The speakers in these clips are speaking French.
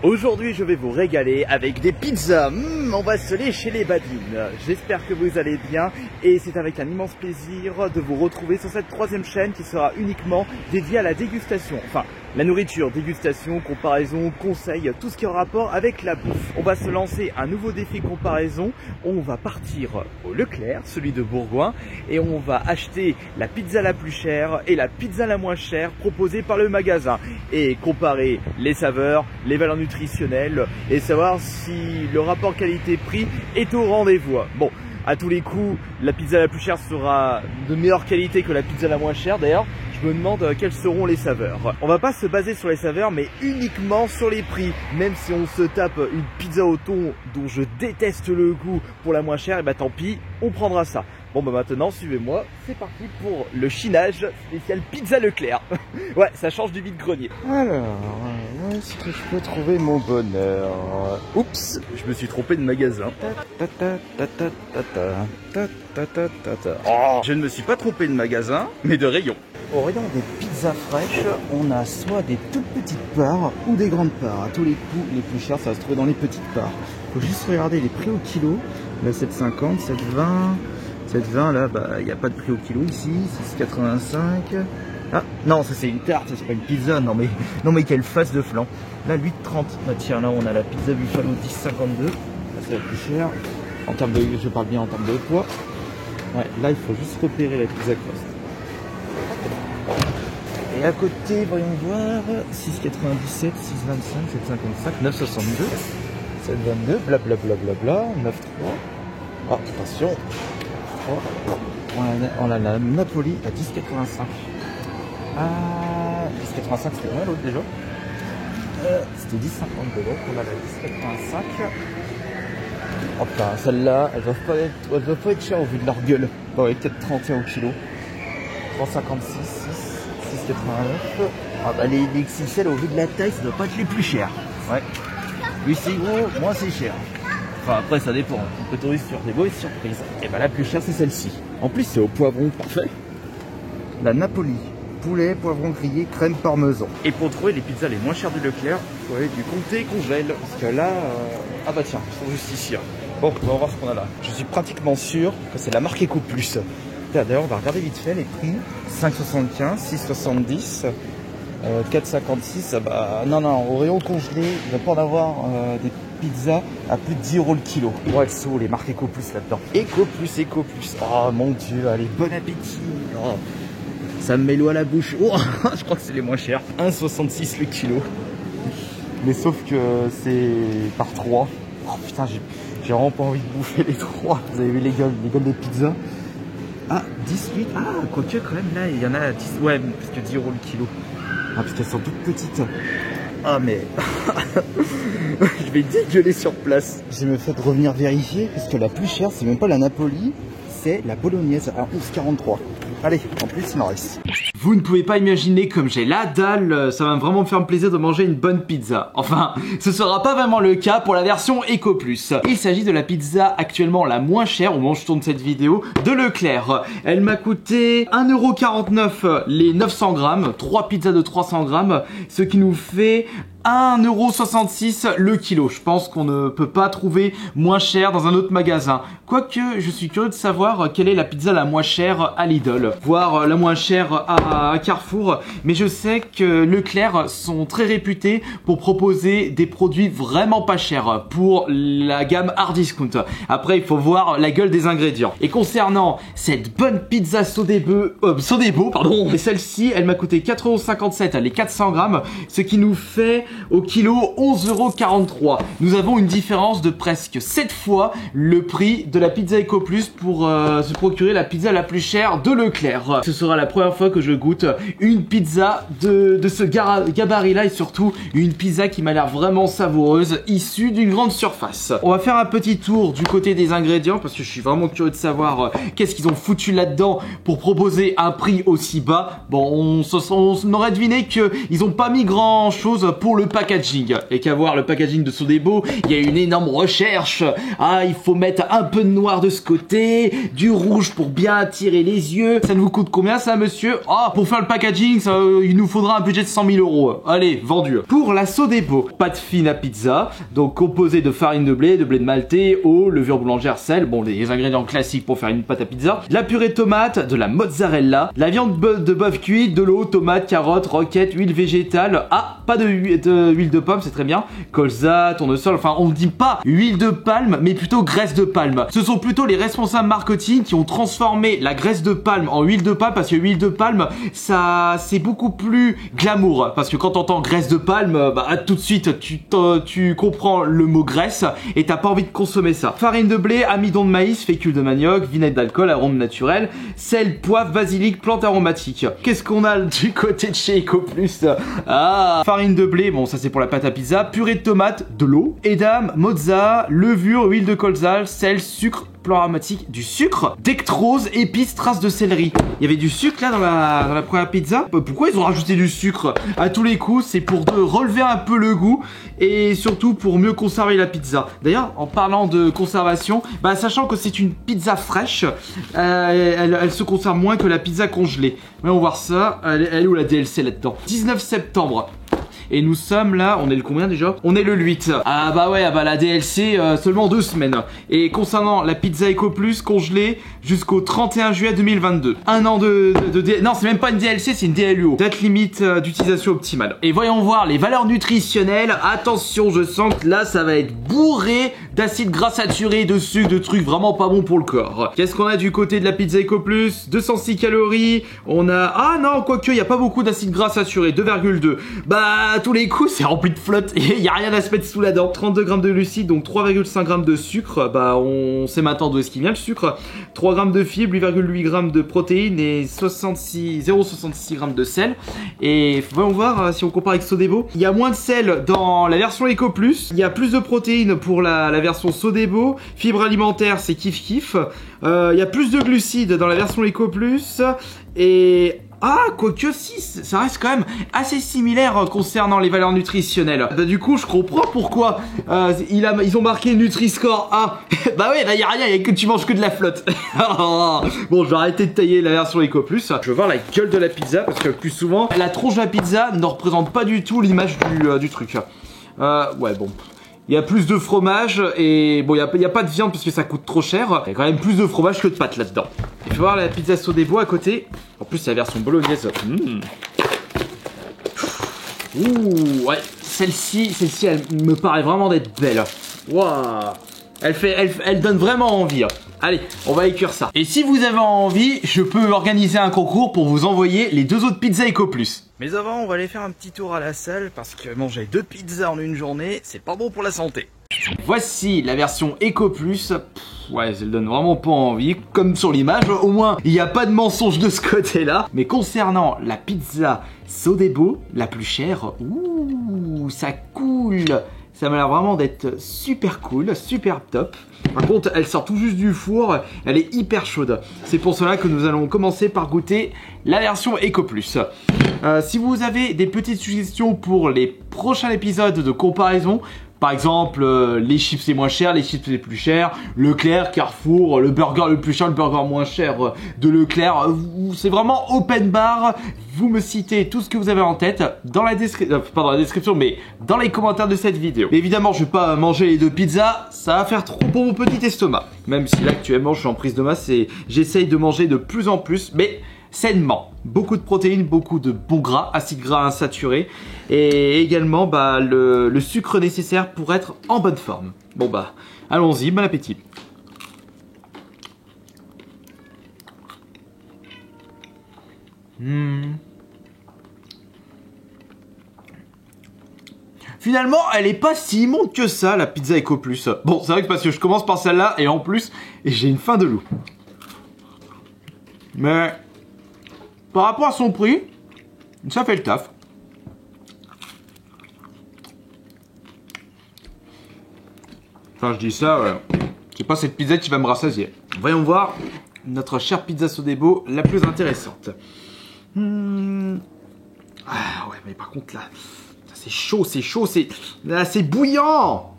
Aujourd'hui, je vais vous régaler avec des pizzas. On va se lécher les badines. J'espère que vous allez bien et c'est avec un immense plaisir de vous retrouver sur cette troisième chaîne qui sera uniquement dédiée à la dégustation. Enfin, la nourriture, dégustation, comparaison, conseil, tout ce qui a rapport avec la bouffe. On va se lancer un nouveau défi comparaison. On va partir au Leclerc, celui de Bourgoin, et on va acheter la pizza la plus chère et la pizza la moins chère proposée par le magasin et comparer les saveurs, les valeurs nutritionnelles et savoir si le rapport qualité-prix est au rendez-vous. Bon, à tous les coups, la pizza la plus chère sera de meilleure qualité que la pizza la moins chère. D'ailleurs, je me demande quelles seront les saveurs. On va pas se baser sur les saveurs, mais uniquement sur les prix. Même si on se tape une pizza au thon dont je déteste le goût pour la moins chère, et bah tant pis, on prendra ça. Bon bah maintenant, suivez-moi, c'est parti pour le chinage spécial pizza Leclerc. Ouais, ça change du vide-grenier. Alors, où est-ce que je peux trouver mon bonheur? Oups, je me suis trompé de magasin. Oh, je ne me suis pas trompé de magasin, mais de rayon. Au rayon des pizzas fraîches, on a soit des toutes petites parts ou des grandes parts. À tous les coups, les plus chers, ça va se trouver dans les petites parts. Faut juste regarder les prix au kilo. Là, 7,50, 7,20... 7,20 là, bah il n'y a pas de prix au kilo ici, 6,85. Ah non, ça c'est une tarte, c'est pas une pizza, non mais quelle face de flan. Là 8,30. Bah tiens, là on a la pizza Buffalo 10,52. Là c'est la plus chère. En termes de, je parle bien en termes de poids. Ouais, là il faut juste repérer la pizza crust. Et à côté, voyons voir, 6,97, 6,25, 7,55, 9,62, 7,22, blablabla, 9,3. Ah, attention. On a la Napoli à 10,85. Ah, 10,85 c'était combien l'autre déjà? C'était 10,52, donc on a la 10,85. Oh putain, celle-là, elles doivent pas être chères au vu de leur gueule. Bon, ouais, 4,31 au kilo. 3,56, 6,89. Ah bah les XXL au vu de la taille, ça doit pas être les plus chers. Ouais. Plus c'est gros, moins c'est cher. Enfin après ça dépend, on peut tomber sur des mauvaises surprises. Et bah la plus chère c'est celle-ci. En plus c'est au poivron parfait. La Napoli, poulet, poivron grillé, crème parmesan. Et pour trouver les pizzas les moins chères du Leclerc, il faut aller du Comté Congèle. Parce que là, ah bah tiens, ils sont juste ici. Bon, on va voir ce qu'on a là. Je suis pratiquement sûr que c'est la marque Eco Plus. D'ailleurs on va regarder vite fait les prix. 5,75, 6,70. 4,56, bah non, au rayon congelé, il va pas en avoir des pizzas à plus de 10 € le kilo. Ouais, XO, les marques Eco Plus là-dedans. Eco Plus. Oh mon dieu, allez, bon appétit. Oh, ça me met l'eau à la bouche. Oh, je crois que c'est les moins chers. 1,66 le kilo. Mais sauf que c'est par 3. Oh putain, j'ai vraiment pas envie de bouffer les 3. Vous avez vu les gueules des pizzas. Ah, 18. Ah, quoique quand même, là, il y en a à 10. Ouais, parce que 10 € le kilo. Ah, parce qu'elles sont toutes petites. Ah, mais je vais dégueuler sur place. Je vais me faire revenir vérifier parce que la plus chère, c'est même pas la Napoli, c'est la bolognaise à 11,43. Allez, en plus, il m'en reste. Vous ne pouvez pas imaginer comme j'ai la dalle, ça va vraiment me faire plaisir de manger une bonne pizza. Enfin, ce sera pas vraiment le cas pour la version Eco Plus. Il s'agit de la pizza actuellement la moins chère, au moment où je tourne cette vidéo, de Leclerc. Elle m'a coûté 1,49 € les 900 grammes, 3 pizzas de 300 grammes, ce qui nous fait 1,66 € le kilo. Je pense qu'on ne peut pas trouver moins cher dans un autre magasin. Quoique, je suis curieux de savoir quelle est la pizza la moins chère à Lidl, voire la moins chère à Carrefour. Mais je sais que Leclerc sont très réputés pour proposer des produits vraiment pas chers pour la gamme hard discount. Après, il faut voir la gueule des ingrédients. Et concernant cette bonne pizza Sodebo, pardon, mais celle-ci, elle m'a coûté 4,57 € les 400 grammes, ce qui nous fait au kilo 11,43 €. Nous avons une différence de presque 7 fois le prix de la pizza Eco Plus pour se procurer la pizza la plus chère de Leclerc. Ce sera la première fois que je goûte une pizza de ce gabarit là et surtout une pizza qui m'a l'air vraiment savoureuse, issue d'une grande surface. On va faire un petit tour du côté des ingrédients parce que je suis vraiment curieux de savoir qu'est-ce qu'ils ont foutu là-dedans pour proposer un prix aussi bas. Bon, on aurait deviné qu'ils n'ont pas mis grand chose pour le packaging. Et qu'à voir le packaging de Sodebo, il y a une énorme recherche. Ah, il faut mettre un peu de noir de ce côté, du rouge pour bien attirer les yeux. Ça nous coûte combien ça, monsieur? Ah, pour faire le packaging, ça, il nous faudra un budget de 100 000 €. Allez, vendu. Pour la Sodebo, pâte fine à pizza, donc composée de farine de blé de maltais, eau, levure boulangère, sel, bon, les ingrédients classiques pour faire une pâte à pizza, la purée de tomate, de la mozzarella, la viande de bœuf cuite, de l'eau, tomates, carottes, roquettes, huile végétale. Ah, pas de huile de pomme, c'est très bien. Colza, tournesol, enfin on ne dit pas huile de palme, mais plutôt graisse de palme. Ce sont plutôt les responsables marketing qui ont transformé la graisse de palme en huile de palme, parce que huile de palme, ça c'est beaucoup plus glamour. Parce que quand t'entends graisse de palme, bah tout de suite tu comprends le mot graisse et t'as pas envie de consommer ça. Farine de blé, amidon de maïs, fécule de manioc, vinaigre d'alcool, arôme naturel, sel, poivre, basilic, plantes aromatiques. Qu'est-ce qu'on a du côté de chez EcoPlus? Ah, farine de blé, bon ça c'est pour la pâte à pizza, purée de tomate, de l'eau, edam, mozza, levure, huile de colza, sel, sucre, plan aromatique, du sucre, dextrose, épices, traces de céleri. Il y avait du sucre là dans la première pizza. Pourquoi ils ont rajouté du sucre? À tous les coups, c'est pour relever un peu le goût et surtout pour mieux conserver la pizza. D'ailleurs, en parlant de conservation, bah, sachant que c'est une pizza fraîche, elle se conserve moins que la pizza congelée. Voyons voir ça. Elle est où la DLC là-dedans? 19 septembre. Et nous sommes là, on est le combien déjà? On est le 8. Ah bah ouais, ah bah la DLC, seulement 2 semaines. Et concernant la pizza EcoPlus congelée jusqu'au 31 juillet 2022. Un an non, c'est même pas une DLC, c'est une DLUO. Date limite d'utilisation optimale. Et voyons voir les valeurs nutritionnelles. Attention, je sens que là, ça va être bourré d'acides gras saturés, de sucre, de trucs vraiment pas bons pour le corps. Qu'est-ce qu'on a du côté de la pizza EcoPlus? 206 calories. On a... Ah non, quoique, il n'y a pas beaucoup d'acides gras saturés. 2,2. Bah... à tous les coups c'est rempli de flotte et il n'y a rien à se mettre sous la dent. 32 grammes de glucides, donc 3,5 grammes de sucre. Bah on sait maintenant d'où est-ce qu'il vient le sucre. 3 grammes de fibres, 8,8 grammes de protéines et 0,66 grammes de sel. Et voyons voir si on compare avec Sodebo. Il y a moins de sel dans la version EcoPlus. Il y a plus de protéines pour la version Sodebo. Fibres alimentaires, c'est kiff kiff. Il y a plus de glucides dans la version EcoPlus. Et... ah, quoique si, ça reste quand même assez similaire concernant les valeurs nutritionnelles. Bah du coup, je comprends pourquoi ils ont marqué Nutri-Score A. Bah ouais, là y a rien, y a que tu manges que de la flotte. Bon, je vais arrêter de tailler la version EcoPlus. Je vais voir la gueule de la pizza parce que le plus souvent, la tronche de la pizza ne représente pas du tout l'image du truc. Ouais, bon. Il y a plus de fromage et bon, il y a pas de viande parce que ça coûte trop cher. Il y a quand même plus de fromage que de pâtes là-dedans. Il faut voir la pizza Sodebo à côté. En plus, c'est la version bolognaise. Ouh, ouais. Celle-ci, elle me paraît vraiment d'être belle. Waouh. Elle donne vraiment envie. Allez, on va écrire ça. Et si vous avez envie, je peux organiser un concours pour vous envoyer les 2 autres pizzas EcoPlus. Mais avant, on va aller faire un petit tour à la salle parce que manger 2 pizzas en une journée, c'est pas bon pour la santé. Voici la version EcoPlus. Ouais, elle donne vraiment pas envie, comme sur l'image. Au moins, il n'y a pas de mensonge de ce côté-là. Mais concernant la pizza Sodebo, la plus chère, ouh, ça coule. Ça m'a l'air vraiment d'être super cool, super top. Par contre, elle sort tout juste du four, elle est hyper chaude. C'est pour cela que nous allons commencer par goûter la version EcoPlus. Si vous avez des petites suggestions pour les prochains épisodes de comparaison, par exemple, les chips c'est moins cher, les chips c'est plus cher, Leclerc, Carrefour, le burger le plus cher, le burger moins cher de Leclerc, c'est vraiment open bar. Vous me citez tout ce que vous avez en tête dans la description, pas dans la description, mais dans les commentaires de cette vidéo. Mais évidemment, je vais pas manger les 2 pizzas, ça va faire trop pour mon petit estomac. Même si là actuellement je suis en prise de masse et j'essaye de manger de plus en plus, mais sainement. Beaucoup de protéines, beaucoup de bons gras, acides gras insaturés et également bah, le sucre nécessaire pour être en bonne forme. Bon bah, allons-y, bon appétit. Finalement, elle est pas si immonde que ça, la pizza EcoPlus. Bon, c'est vrai que parce que je commence par celle-là et en plus, j'ai une faim de loup. Mais par rapport à son prix, ça fait le taf. Enfin, je dis ça, c'est pas cette pizza qui va me rassasier. Voyons voir notre chère pizza Sodebo, la plus intéressante. Ah ouais, mais par contre là, ça C'est chaud, là, c'est bouillant.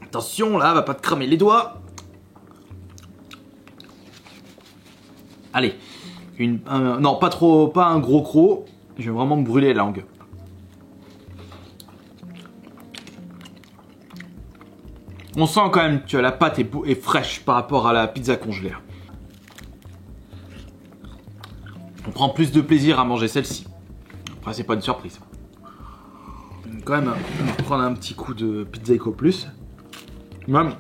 Attention, là, va pas te cramer les doigts. Allez, non, pas un gros croc. Je vais vraiment me brûler la langue. On sent quand même que la pâte est fraîche par rapport à la pizza congelée. On prend plus de plaisir à manger celle-ci. Après, c'est pas une surprise. Quand même, on va prendre un petit coup de pizza Eco Plus. Même,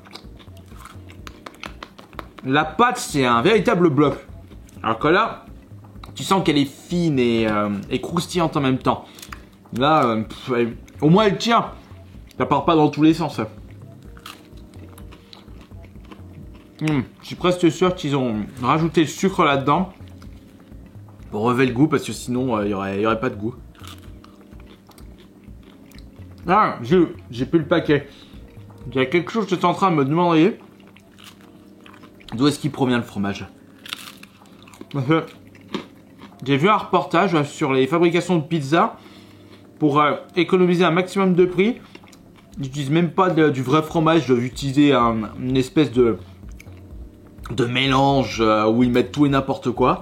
la pâte, c'est un véritable bloc. Alors que là, tu sens qu'elle est fine et croustillante en même temps. Là, au moins elle tient. Ça part pas dans tous les sens. Je suis presque sûr qu'ils ont rajouté le sucre là-dedans pour relever le goût parce que sinon il y aurait pas de goût. Ah, j'ai plus le paquet. Il y a quelque chose que j'étais en train de me demander. D'où est-ce qu'il provient le fromage? Parce que j'ai vu un reportage sur les fabrications de pizza pour économiser un maximum de prix. Ils n'utilisent même pas du vrai fromage, ils doivent utiliser une espèce de mélange où ils mettent tout et n'importe quoi.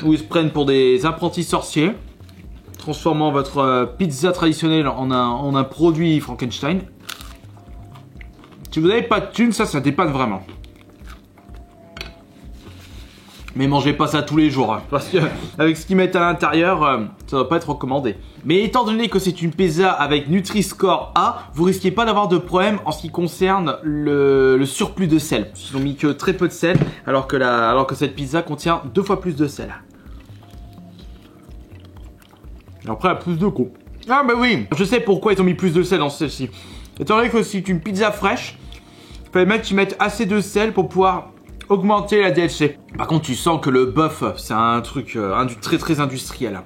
Où ils se prennent pour des apprentis sorciers, transformant votre pizza traditionnelle en un produit Frankenstein. Si vous n'avez pas de thunes, ça dépanne vraiment. Mais mangez pas ça tous les jours, hein, parce que avec ce qu'ils mettent à l'intérieur, ça va pas être recommandé. Mais étant donné que c'est une pizza avec Nutri-Score A, vous risquez pas d'avoir de problème en ce qui concerne le surplus de sel. Ils ont mis que très peu de sel, alors que cette pizza contient 2 fois plus de sel. Et après, elle a plus de goût. Ah bah oui, je sais pourquoi ils ont mis plus de sel dans celle-ci. Étant donné que c'est une pizza fraîche, il fallait mettre qu'ils mettent assez de sel pour pouvoir augmenter la DLC. Par contre, tu sens que le bœuf, c'est un truc très très industriel.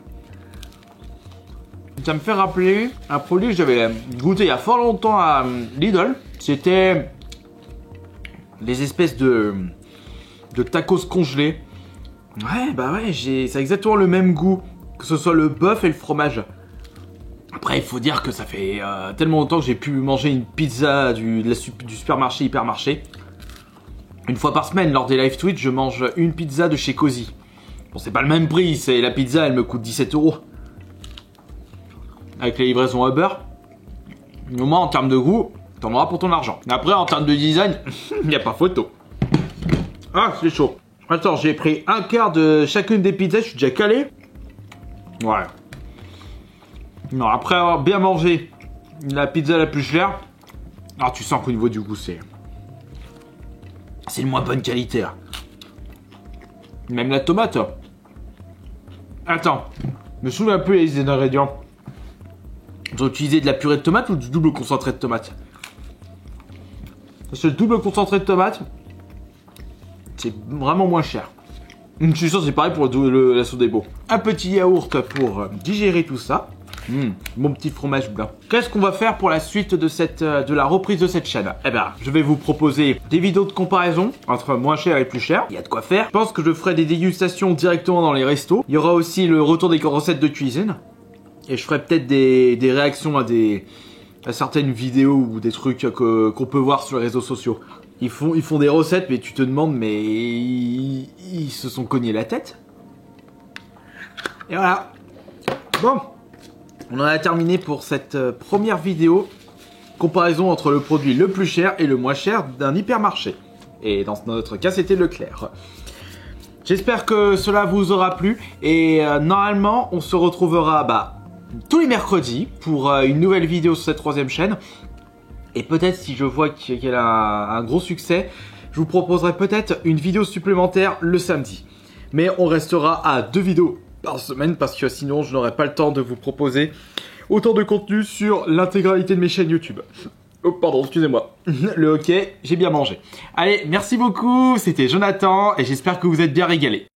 Ça me fait rappeler un produit que j'avais goûté il y a fort longtemps à Lidl. C'était les espèces de tacos congelés. Ouais, bah ouais, ça a exactement le même goût, que ce soit le bœuf et le fromage. Après, il faut dire que ça fait tellement longtemps que j'ai pu manger une pizza du supermarché hypermarché. Une fois par semaine, lors des live Twitch, je mange une pizza de chez Cozy. Bon, c'est pas le même prix, la pizza, elle me coûte 17 €. Avec les livraisons Uber. Au moins, en termes de goût, t'en auras pour ton argent. Après, en termes de design, il n'y a pas photo. Ah, c'est chaud. Attends, j'ai pris un quart de chacune des pizzas, je suis déjà calé. Ouais. Non, après avoir bien mangé la pizza la plus chère, alors tu sens qu'au niveau du goût, c'est le moins bonne qualité. Là. Même la tomate. Attends, je me souviens un peu les ingrédients. Ils ont utilisé de la purée de tomate ou du double concentré de tomate? Parce que le double concentré de tomate, c'est vraiment moins cher. Je suis sûr que c'est pareil pour la Sodebo. Un petit yaourt pour digérer tout ça. Mon petit fromage blanc. Qu'est-ce qu'on va faire pour la suite de la reprise de cette chaîne? Eh ben, je vais vous proposer des vidéos de comparaison entre moins cher et plus cher. Il y a de quoi faire. Je pense que je ferai des dégustations directement dans les restos. Il y aura aussi le retour des recettes de cuisine. Et je ferai peut-être des réactions à certaines vidéos ou des trucs qu'on peut voir sur les réseaux sociaux. Ils font des recettes, mais tu te demandes, mais ils se sont cognés la tête. Et voilà. Bon. On en a terminé pour cette première vidéo. Comparaison entre le produit le plus cher et le moins cher d'un hypermarché. Et dans notre cas, c'était Leclerc. J'espère que cela vous aura plu. Et normalement, on se retrouvera tous les mercredis pour une nouvelle vidéo sur cette troisième chaîne. Et peut-être si je vois qu'elle a un gros succès, je vous proposerai peut-être une vidéo supplémentaire le samedi. Mais on restera à 2 vidéos par semaine parce que sinon je n'aurai pas le temps de vous proposer autant de contenu sur l'intégralité de mes chaînes YouTube. Oh pardon, excusez-moi. Le hockey, j'ai bien mangé. Allez, merci beaucoup, c'était Jonathan et j'espère que vous êtes bien régalés.